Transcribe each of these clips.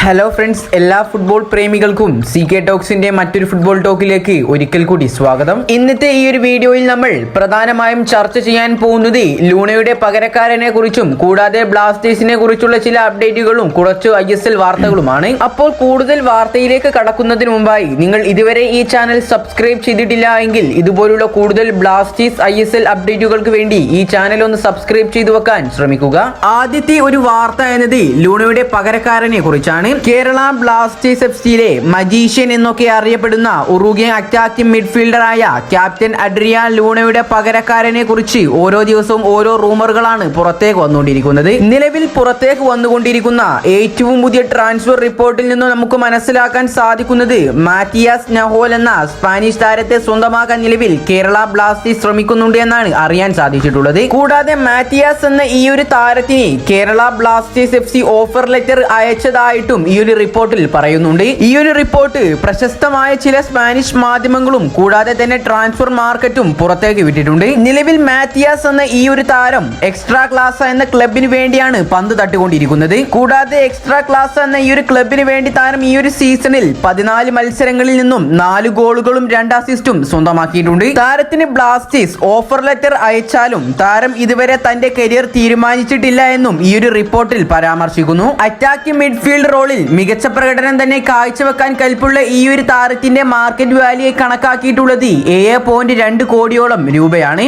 Hello friends, എല്ലാ football പ്രേമികൾക്കും CK ടോക്സിന്റെ മറ്റൊരു football ടോക്കിലേക്ക് ഒരിക്കൽ കൂടി സ്വാഗതം. ഇന്നത്തെ ഈ ഒരു വീഡിയോയിൽ നമ്മൾ പ്രധാനമായും ചർച്ച ചെയ്യാൻ പോകുന്നത് ലൂണയുടെ പകരക്കാരനെ കുറിച്ചും കൂടാതെ ബ്ലാസ്റ്റേഴ്സിനെ കുറിച്ചുള്ള ചില അപ്ഡേറ്റുകളും കുറച്ച് ISL വാർത്തകളുമാണ്. അപ്പോൾ കൂടുതൽ വാർത്തയിലേക്ക് കടക്കുന്നതിന് മുമ്പായി നിങ്ങൾ ഇതുവരെ ഈ ചാനൽ സബ്സ്ക്രൈബ് ചെയ്തിട്ടില്ല എങ്കിൽ ഇതുപോലുള്ള കൂടുതൽ ബ്ലാസ്റ്റേഴ്സ് ISL അപ്ഡേറ്റുകൾക്ക് വേണ്ടി ഈ ചാനൽ ഒന്ന് സബ്സ്ക്രൈബ് ചെയ്തു വെക്കാൻ ശ്രമിക്കുക. ആദ്യത്തെ ഒരു വാർത്ത എന്നത് ലൂണയുടെ പകരക്കാരനെ കുറിച്ചാണ്. കേരള ബ്ലാസ്റ്റേഴ്സ് FCയിലെ മജീഷ്യൻ എന്നൊക്കെ അറിയപ്പെടുന്ന ഉറുഗ്വൻ അറ്റാക്കിംഗ് മിഡ്ഫീൽഡറായ ക്യാപ്റ്റൻ അഡ്രിയാൻ ലൂണയുടെ പകരക്കാരനെ കുറിച്ച് ഓരോ ദിവസവും ഓരോ റൂമറുകളാണ് പുറത്തേക്ക് വന്നുകൊണ്ടിരിക്കുന്നത്. നിലവിൽ പുറത്തേക്ക് വന്നുകൊണ്ടിരിക്കുന്ന ഏറ്റവും പുതിയ ട്രാൻസ്ഫർ റിപ്പോർട്ടിൽ നിന്ന് നമുക്ക് മനസ്സിലാക്കാൻ സാധിക്കുന്നത് മാറ്റിയാസ് നഹോൽ എന്ന സ്പാനിഷ് താരത്തെ സ്വന്തമാക്കാൻ നിലവിൽ കേരള ബ്ലാസ്റ്റേഴ്സ് ശ്രമിക്കുന്നുണ്ട് എന്നാണ് അറിയാൻ സാധിച്ചിട്ടുള്ളത്. കൂടാതെ മാറ്റിയാസ് എന്ന ഈ ഒരു താരത്തിന് Kerala Blasters FC offer letter അയച്ചതായിട്ടും ഈ ഒരു റിപ്പോർട്ടിൽ പറയുന്നുണ്ട്. ഈ ഒരു റിപ്പോർട്ട് പ്രശസ്തമായ ചില സ്പാനിഷ് മാധ്യമങ്ങളും കൂടാതെ തന്നെ ട്രാൻസ്ഫർ മാർക്കറ്റും പുറത്തേക്ക് വിട്ടിട്ടുണ്ട്. നിലവിൽ മാറ്റിയാസ് എന്ന ഈ ഒരു താരം എക്സ്ട്രാ ക്ലാസ് എന്ന ക്ലബിന് വേണ്ടിയാണ് പന്ത് തട്ടിക്കൊണ്ടിരിക്കുന്നത്. കൂടാതെ എക്സ്ട്രാ ക്ലാസ് എന്ന ഈ ഒരു ക്ലബിന് വേണ്ടി താരം ഈ ഒരു സീസണിൽ 14 മത്സരങ്ങളിൽ നിന്നും 4 ഗോളുകളും 2 അസിസ്റ്റും സ്വന്തമാക്കിയിട്ടുണ്ട്. താരത്തിന് ബ്ലാസ്റ്റേഴ്സ് ഓഫർ ലെറ്റർ അയച്ചാലും താരം ഇതുവരെ തന്റെ കരിയർ തീരുമാനിച്ചിട്ടില്ല എന്നും ഈ ഒരു റിപ്പോർട്ടിൽ പരാമർശിക്കുന്നു. അറ്റാക്കിംഗ് മിഡ്ഫീൽഡ് റോളിൽ മികച്ച പ്രകടനം തന്നെ കാഴ്ചവെക്കാൻ കൽപ്പുള്ള ഈ ഒരു താരത്തിന്റെ മാർക്കറ്റ് വാല്യൂ കണക്കാക്കിയിട്ടുള്ളത് 7.2 കോടിയോളം രൂപയാണ്.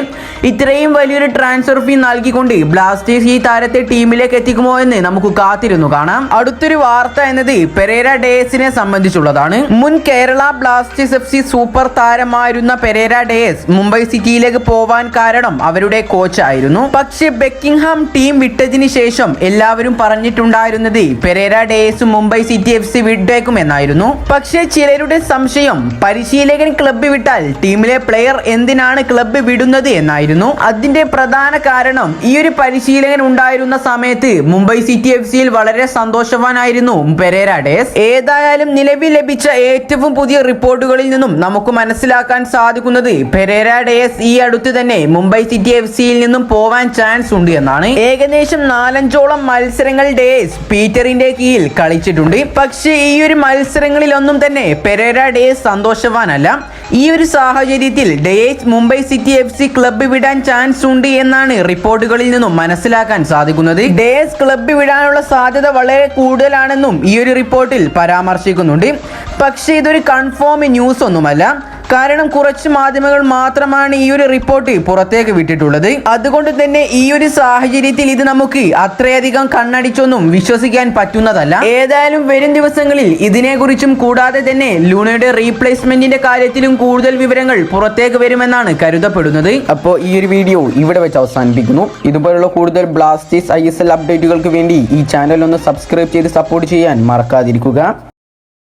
ഇത്രയും വലിയൊരു ട്രാൻസ്ഫർ ഫീ നൽകിക്കൊണ്ട് ബ്ലാസ്റ്റേഴ്സ് ഈ താരത്തെ ടീമിലേക്ക് എത്തിക്കുമോ എന്ന് നമുക്ക് കാത്തിരുന്നു കാണാം. അടുത്തൊരു വാർത്ത എന്നത് പെരേര ഡേയസിനെ സംബന്ധിച്ചുള്ളതാണ്. മുൻ കേരള ബ്ലാസ്റ്റേഴ്സ് FC സൂപ്പർ താരമായിരുന്ന പെരേര ഡേയസ് മുംബൈ സിറ്റിയിലേക്ക് പോവാൻ കാരണം അവരുടെ കോച്ചായിരുന്നു. പക്ഷേ ബെക്കിംഗ്ഹാം ടീം വിട്ടതിന് ശേഷം എല്ലാവരും പറഞ്ഞിട്ടുണ്ടായിരുന്നത് Pereira Diaz Mumbai city FC വിട്ടേക്കുമെന്നായിരുന്നു. പക്ഷേ ചിലരുടെ സംശയം പരിശീലകൻ ക്ലബ്ബ് വിട്ടാൽ ടീമിലെ പ്ലെയർ എന്തിനാണ് ക്ലബ്ബ് വിടുന്നത് എന്നായിരുന്നു. അതിന്റെ പ്രധാന കാരണം ഈ ഒരു പരിശീലകൻ ഉണ്ടായിരുന്ന സമയത്ത് മുംബൈ സിറ്റി FCയിൽ വളരെ സന്തോഷവാനായിരുന്നു പെരേര ഡേയസ്. ഏതായാലും നിലവിൽ ലഭിച്ച ഏറ്റവും പുതിയ റിപ്പോർട്ടുകളിൽ നിന്നും നമുക്ക് മനസ്സിലാക്കാൻ സാധിക്കുന്നത് പെരേര ഡേയസ് ഈ അടുത്ത് തന്നെ മുംബൈ സിറ്റി FCയിൽ നിന്നും പോവാൻ ചാൻസ് ഉണ്ട് എന്നാണ്. ഏകദേശം 4-5ഓളം മത്സരങ്ങൾ ഡേയസ് പീറ്ററിന്റെ കീഴിൽ കളിച്ചിട്ടുണ്ട്. പക്ഷേ ഈ ഒരു മത്സരങ്ങളിലൊന്നും തന്നെ പെരേര ഡേയസ് സന്തോഷവാനല്ല. ഈ ഒരു സാഹചര്യത്തിൽ dais Mumbai city FC club വിടാൻ ചാൻസ് ഉണ്ട് എന്നാണ് റിപ്പോർട്ടുകളിൽ നിന്നും മനസ്സിലാക്കാൻ സാധിക്കുന്നത്. ഡേയസ് ക്ലബ്ബ് വിടാനുള്ള സാധ്യത വളരെ കൂടുതലാണെന്നും ഈ ഒരു റിപ്പോർട്ടിൽ പരാമർശിക്കുന്നുണ്ട്. പക്ഷേ ഇതൊരു കൺഫേം ന്യൂസ് ഒന്നുമല്ല. കാരണം കുറച്ച് മാധ്യമങ്ങൾ മാത്രമാണ് ഈ ഒരു റിപ്പോർട്ട് പുറത്തേക്ക് വിട്ടിട്ടുള്ളത്. അതുകൊണ്ട് തന്നെ ഈ ഒരു സാഹചര്യത്തിൽ ഇത് നമുക്ക് അത്രയധികം കണ്ണടിച്ചൊന്നും വിശ്വസിക്കാൻ പറ്റുന്നതല്ല. ഏതായാലും വരും ദിവസങ്ങളിൽ ഇതിനെക്കുറിച്ചും കൂടാതെ തന്നെ ലൂണയുടെ റീപ്ലേസ്മെന്റിന്റെ കാര്യത്തിലും കൂടുതൽ വിവരങ്ങൾ പുറത്തേക്ക് വരുമെന്നാണ് കരുതപ്പെടുന്നത്. അപ്പോൾ ഈ ഒരു വീഡിയോ ഇവിടെ വെച്ച് അവസാനിപ്പിക്കുന്നു. ഇതുപോലുള്ള കൂടുതൽ ബ്ലാസ്റ്റേഴ്സ് ISL അപ്ഡേറ്റുകൾക്ക് വേണ്ടി ഈ ചാനൽ ഒന്ന് സബ്സ്ക്രൈബ് ചെയ്ത് സപ്പോർട്ട് ചെയ്യാൻ മറക്കാതിരിക്കുക.